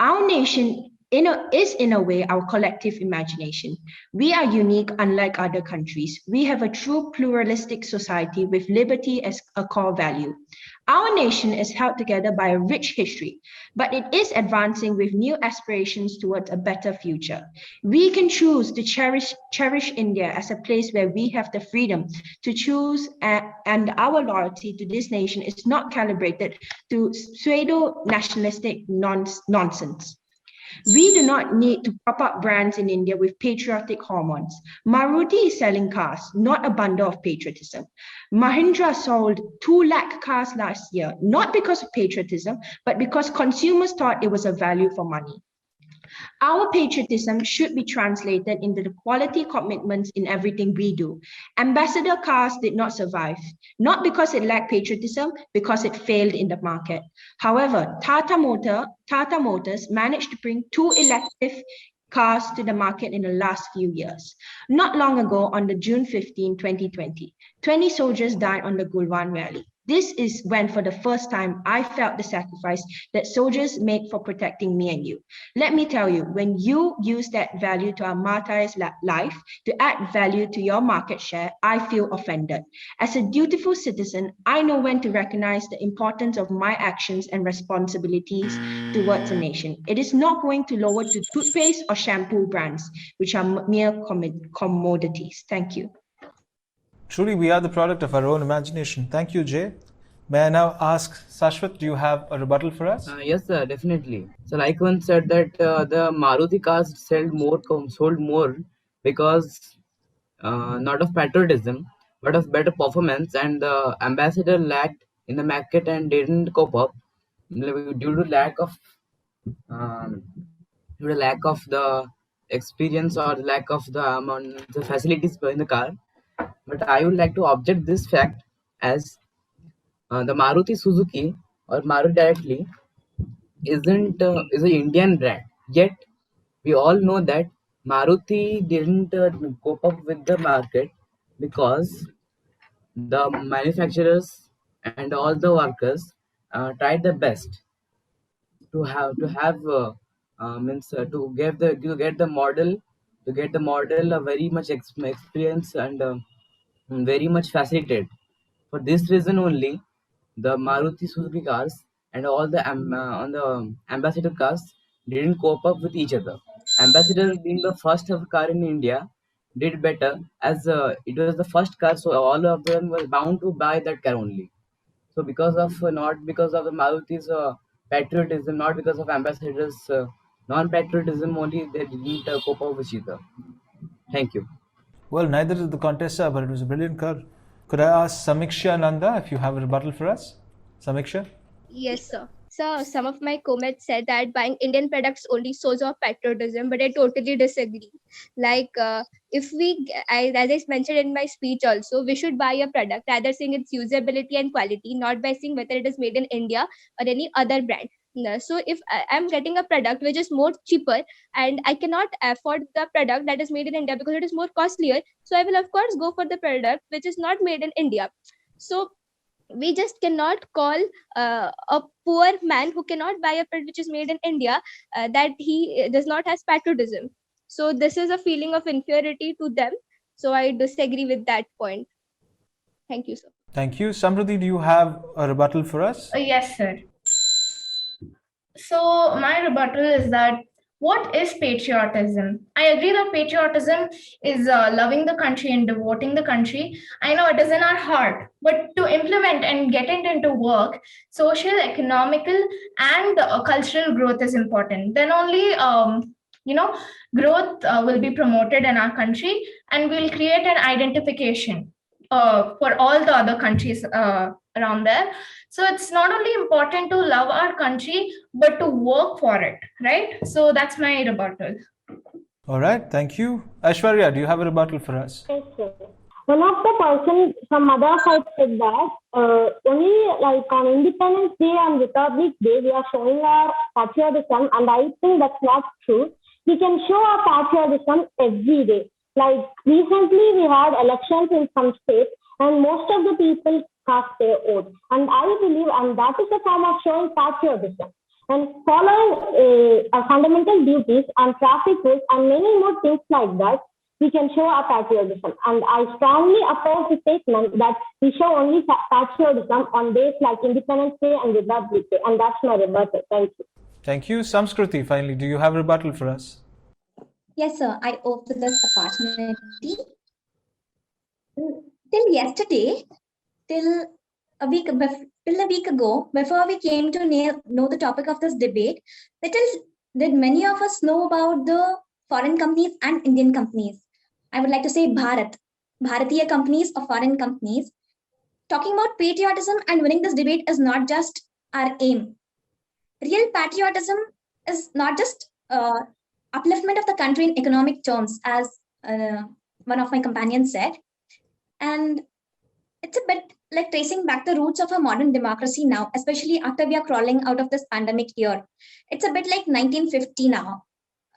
Our nation is in a way our collective imagination. We are unique, unlike other countries. We have a true pluralistic society with liberty as a core value. Our nation is held together by a rich history, but it is advancing with new aspirations towards a better future. We can choose to cherish India as a place where we have the freedom to choose, and our loyalty to this nation is not calibrated to pseudo-nationalistic nonsense. We do not need to prop up brands in India with patriotic hormones. Maruti is selling cars, not a bundle of patriotism. Mahindra sold 2 lakh cars last year, not because of patriotism, but because consumers thought it was a value for money. Our patriotism should be translated into the quality commitments in everything we do. Ambassador cars did not survive, not because it lacked patriotism, because it failed in the market. However, Tata Motors managed to bring 2 electric cars to the market in the last few years. Not long ago, on the June 15, 2020, 20 soldiers died on the Gulwan rally. This is when, for the first time, I felt the sacrifice that soldiers make for protecting me and you. Let me tell you, when you use that value to our martyr's life to add value to your market share, I feel offended. As a dutiful citizen, I know when to recognize the importance of my actions and responsibilities towards a nation. It is not going to lower to toothpaste or shampoo brands, which are mere commodities. Thank you. Truly, we are the product of our own imagination. Thank you, Jay. May I now ask Sashwat, do you have a rebuttal for us? Yes, sir, definitely. So, like one said that the Maruti cars sold more because not of patriotism, but of better performance, and the ambassador lacked in the market and didn't cope up due to um, lack of the experience or lack of the facilities in the car. But I would like to object this fact as the Maruti Suzuki or Maruti directly isn't is an Indian brand. Yet we all know that Maruti didn't cope up with the market because the manufacturers and all the workers tried their best to means to get the model very much experience and very much facilitated. For this reason only, the Maruti Suzuki cars and all the on the Ambassador cars didn't cope up with each other. Ambassador being the first of car in India did better as it was the first car, so all of them were bound to buy that car only. So because of not because of the Maruti's patriotism, not because of Ambassador's non-patriotism only, they didn't cope up with each other. Thank you. Well, neither did the Contessa, but it was a brilliant car. Could I ask Samiksha Nanda if you have a rebuttal for us? Samiksha? Yes, sir. So some of my comments said that buying Indian products only shows off patriotism, but I totally disagree. Like if we, as I mentioned in my speech also, we should buy a product rather seeing its usability and quality, not by seeing whether it is made in India or any other brand. So if I'm getting a product which is more cheaper and I cannot afford the product that is made in India because it is more costlier, so I will of course go for the product which is not made in India. So we just cannot call a poor man who cannot buy a product which is made in India that he does not have patriotism. So this is a feeling of inferiority to them. So I disagree with that point. Thank you, sir. Thank you. Samruddhi, do you have a rebuttal for us? Yes, sir. So my rebuttal is that what is patriotism? I agree that patriotism is loving the country and devoting the country. I know it is in our heart, but to implement and get it into work, social, economical, and cultural growth is important. Then only growth will be promoted in our country, and we'll create an identification for all the other countries around there. So it's not only important to love our country, but to work for it, right? So that's my rebuttal. All right, thank you. Aishwarya, do you have a rebuttal for us? Yes, sir. One of the person from other side said that only like on Independence Day and Republic Day we are showing our patriotism, and I think that's not true. We can show our patriotism every day. Like recently we had elections in some states and most of the people cast their vote. And I believe, and that is a form of showing patriotism. And following our fundamental duties and traffic rules and many more things like that, we can show our patriotism. And I strongly oppose the statement that we show only patriotism on days like Independence Day and Republic Day. And that's my rebuttal. Thank you. Thank you. Samskruti, finally, do you have a rebuttal for us? Yes, sir. I owe for this opportunity. Till yesterday, till a week ago, before we came to know the topic of this debate, little did many of us know about the foreign companies and Indian companies. I would like to say Bharatiya companies or foreign companies. Talking about patriotism and winning this debate is not just our aim. Real patriotism is not just upliftment of the country in economic terms, as one of my companions said. And it's a bit like tracing back the roots of a modern democracy now, especially after we are crawling out of this pandemic year. It's a bit like 1950 now.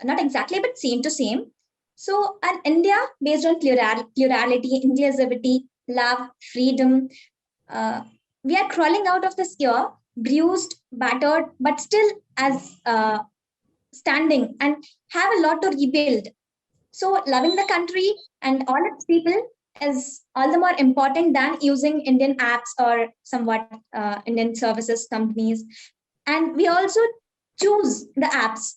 Not exactly, but same to same. So an India based on plurality, inclusivity, love, freedom, we are crawling out of this year, bruised, battered, but still as standing and have a lot to rebuild. So loving the country and all its people is all the more important than using Indian apps or somewhat Indian services companies. And we also choose the apps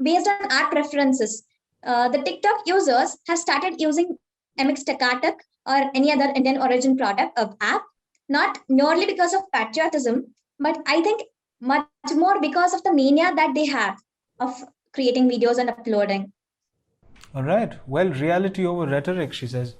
based on our preferences. The TikTok users have started using MX Takatak or any other Indian origin product of app, not merely because of patriotism, but I think much more because of the mania that they have of creating videos and uploading. All right. Well, reality over rhetoric, she says.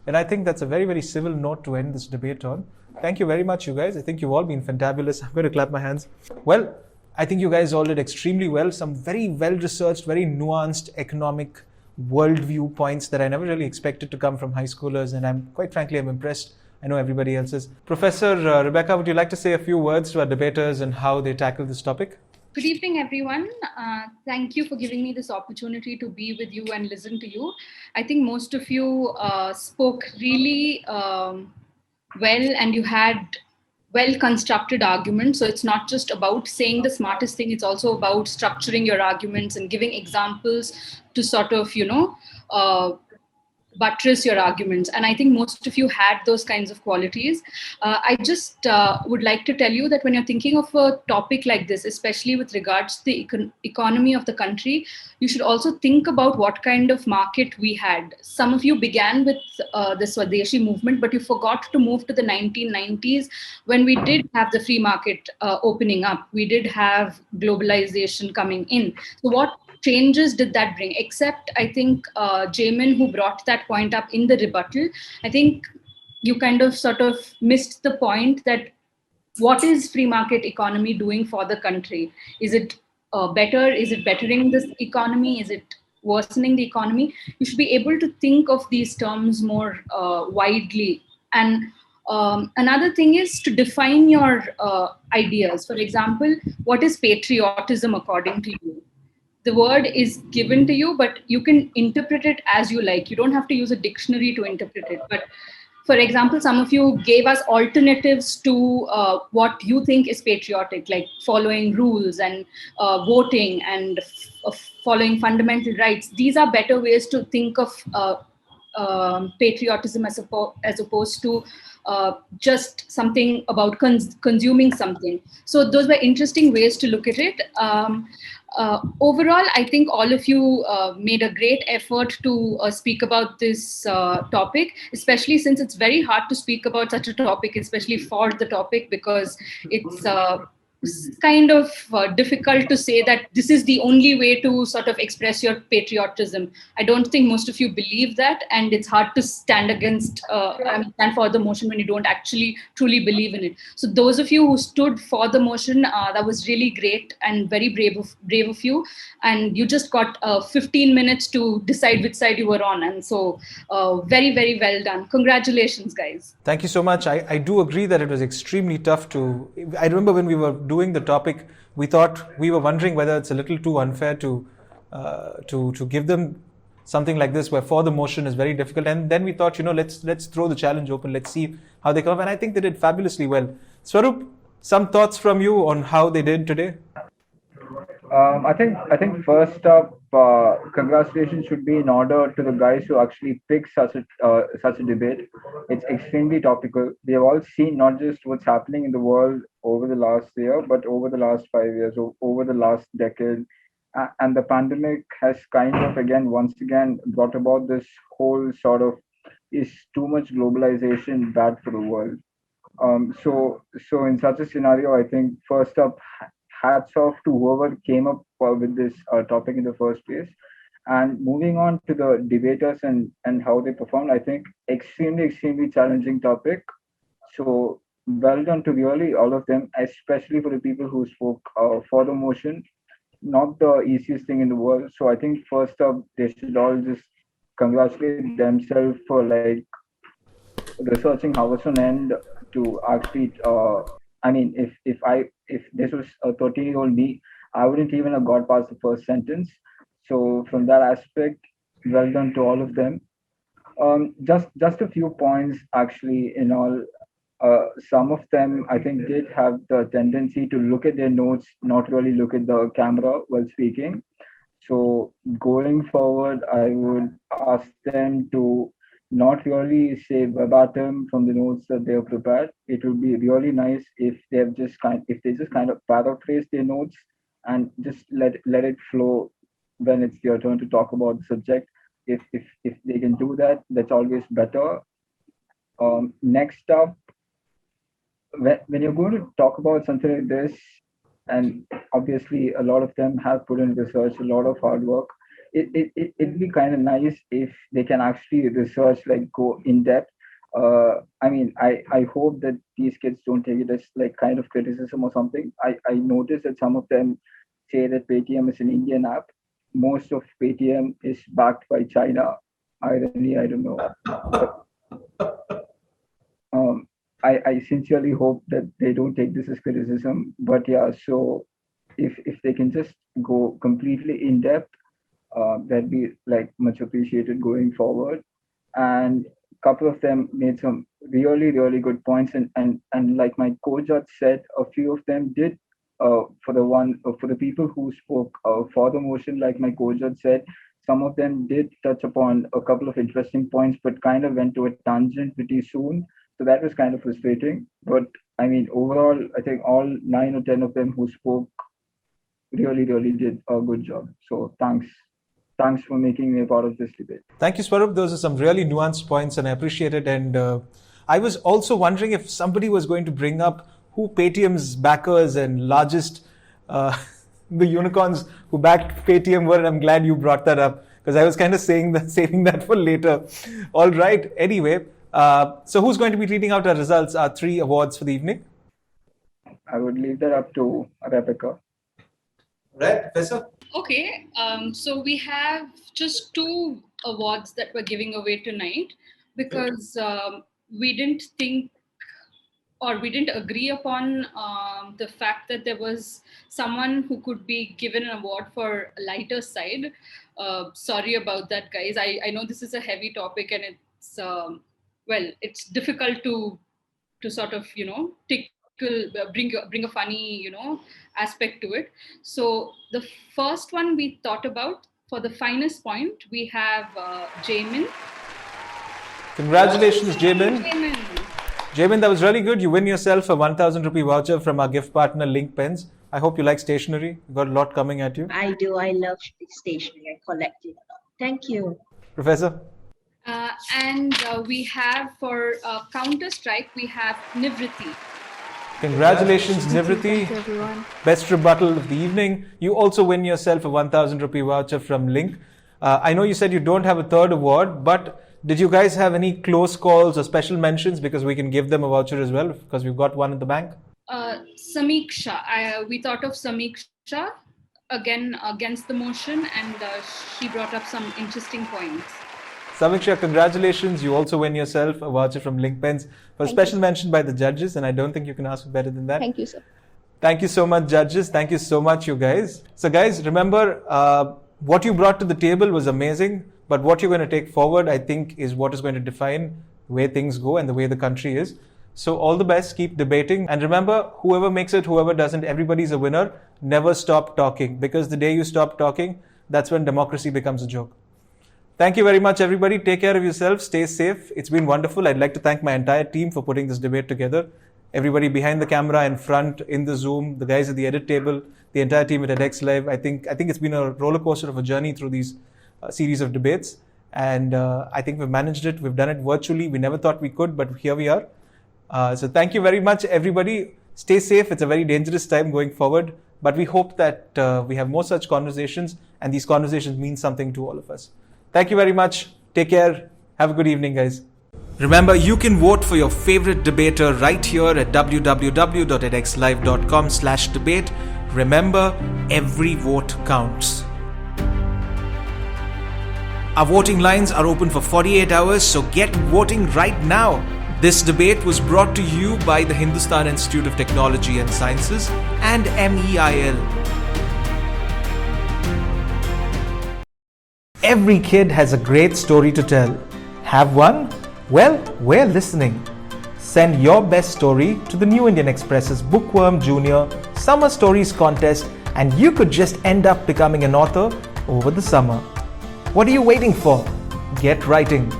And I think that's a very, very civil note to end this debate on. Thank you very much, you guys. I think you've all been fantabulous. I'm going to clap my hands. Well, I think you guys all did extremely well. Some very well-researched, very nuanced economic worldview points that I never really expected to come from high schoolers. And I'm quite frankly, I'm impressed. I know everybody else is. Professor Rebecca, would you like to say a few words to our debaters and how they tackle this topic? Good evening, everyone. Thank you for giving me this opportunity to be with you and listen to you. I think most of you spoke really well, and you had well-constructed arguments. So it's not just about saying the smartest thing, it's also about structuring your arguments and giving examples to sort of, buttress your arguments. And I think most of you had those kinds of qualities. I just would like to tell you that when you're thinking of a topic like this, especially with regards to the economy of the country, you should also think about what kind of market we had. Some of you began with the Swadeshi movement, but you forgot to move to the 1990s when we did have the free market opening up. We did have globalization coming in. So what changes did that bring? Except, I think, Jamin, who brought that point up in the rebuttal, I think you kind of sort of missed the point that what is free market economy doing for the country? Is it better? Is it bettering this economy? Is it worsening the economy? You should be able to think of these terms more widely. And another thing is to define your ideas. For example, what is patriotism according to you? The word is given to you, but you can interpret it as you like. You don't have to use a dictionary to interpret it. But for example, some of you gave us alternatives to what you think is patriotic, like following rules and voting and following fundamental rights. These are better ways to think of patriotism as opposed to just something about consuming something. So those were interesting ways to look at it. Overall, I think all of you made a great effort to speak about this topic, especially since it's very hard to speak about such a topic, especially for the topic, because it's kind of difficult to say that this is the only way to sort of express your patriotism. I don't think most of you believe that, and it's hard to stand for the motion when you don't actually truly believe in it. So those of you who stood for the motion, that was really great and very brave of you. And you just got 15 minutes to decide which side you were on. And so very, very well done. Congratulations, guys. Thank you so much. I do agree that it was extremely tough to... I remember when we were doing the topic, we were wondering whether it's a little too unfair to give them something like this, where for the motion is very difficult. And then we thought, let's throw the challenge open. Let's see how they come. And I think they did fabulously well. Swaroop, some thoughts from you on how they did today? I think first up, congratulations should be in order to the guys who actually picked such a debate. It's extremely topical. We have all seen not just what's happening in the world over the last year, but over the last 5 years, over the last decade. And the pandemic has kind of once again brought about this whole sort of, is too much globalization bad for the world? So in such a scenario, I think first up, hats off to whoever came up with this topic in the first place. And moving on to the debaters and how they performed, I think extremely challenging topic. So well done to really all of them, especially for the people who spoke for the motion. Not the easiest thing in the world. So I think first up, they should all just congratulate themselves for like researching hours on end to actually I mean, if this was a 13-year-old me, I wouldn't even have got past the first sentence. So from that aspect, well done to all of them. Just a few points actually in all. Some of them I think did have the tendency to look at their notes, not really look at the camera while speaking. So going forward, I would ask them to not really say verbatim from the notes that they have prepared. It would be really nice if they just kind of paraphrase their notes and just let it flow when it's your turn to talk about the subject. If they can do that, that's always better. Next up, when you're going to talk about something like this, and obviously a lot of them have put in research, a lot of hard work, it'd be kind of nice if they can actually research, like go in depth. I mean, I hope that these kids don't take it as like kind of criticism or something. I noticed that some of them say that Paytm is an Indian app. Most of Paytm is backed by China. Irony, I don't know. But, I sincerely hope that they don't take this as criticism. But yeah, so if they can just go completely in depth, that'd be like much appreciated going forward. And a couple of them made some really good points, and like my co-judge said, a few of them did. For the people who spoke for the motion, like my co-judge said, some of them did touch upon a couple of interesting points, but kind of went to a tangent pretty soon. So that was kind of frustrating. But I mean, overall, I think all 9 or 10 of them who spoke really did a good job. So thanks for making me a part of this debate. Thank you, Swarup. Those are some really nuanced points, and I appreciate it. And I was also wondering if somebody was going to bring up who Paytm's backers and largest, the unicorns who backed Paytm were, and I'm glad you brought that up, because I was kind of saving that for later. All right. Anyway, so who's going to be reading out our results, our 3 awards for the evening? I would leave that up to Rebecca. Right, Professor? Okay, so we have just 2 awards that we're giving away tonight because we didn't think, or we didn't agree upon the fact that there was someone who could be given an award for a lighter side. Sorry about that, guys. I know this is a heavy topic, and it's it's difficult to sort of bring a funny aspect to it. So the first one we thought about for the finest point, we have Jamin. Congratulations, Jamin. Jamin, that was really good. You win yourself a 1,000 rupee voucher from our gift partner, Link Pens. I hope you like stationery. You've got a lot coming at you. I do. I love stationery. I collect it. Thank you. Professor? And we have for Counter-Strike, we have Nivriti. Congratulations, Nivriti. Best rebuttal of the evening. You also win yourself a 1,000 rupee voucher from Link. I know you said you don't have a third award, but did you guys have any close calls or special mentions? Because we can give them a voucher as well, because we've got one in the bank. Samiksha. We thought of Samiksha again against the motion, and she brought up some interesting points. Samiksha, congratulations. You also win yourself a voucher from Link Pens for special mention by the judges, and I don't think you can ask for better than that. Thank you, sir. Thank you so much, judges. Thank you so much, you guys. So guys, remember, what you brought to the table was amazing, but what you're going to take forward, I think, is what is going to define the way things go and the way the country is. So all the best, keep debating. And remember, whoever makes it, whoever doesn't, everybody's a winner. Never stop talking, because the day you stop talking, that's when democracy becomes a joke. Thank you very much, everybody. Take care of yourselves. Stay safe. It's been wonderful. I'd like to thank my entire team for putting this debate together. Everybody behind the camera, in front, in the Zoom, the guys at the edit table, the entire team at Edexlive. I think it's been a roller coaster of a journey through these series of debates. And I think we've managed it. We've done it virtually. We never thought we could, but here we are. So thank you very much, everybody. Stay safe. It's a very dangerous time going forward. But we hope that we have more such conversations, and these conversations mean something to all of us. Thank you very much. Take care. Have a good evening, guys. Remember, you can vote for your favorite debater right here at www.edexlive.com/debate. Remember, every vote counts. Our voting lines are open for 48 hours, so get voting right now. This debate was brought to you by the Hindustan Institute of Technology and Sciences and MEIL. Every kid has a great story to tell. Have one? Well, we're listening. Send your best story to the New Indian Express's Bookworm Junior Summer Stories Contest, and you could just end up becoming an author over the summer. What are you waiting for? Get writing.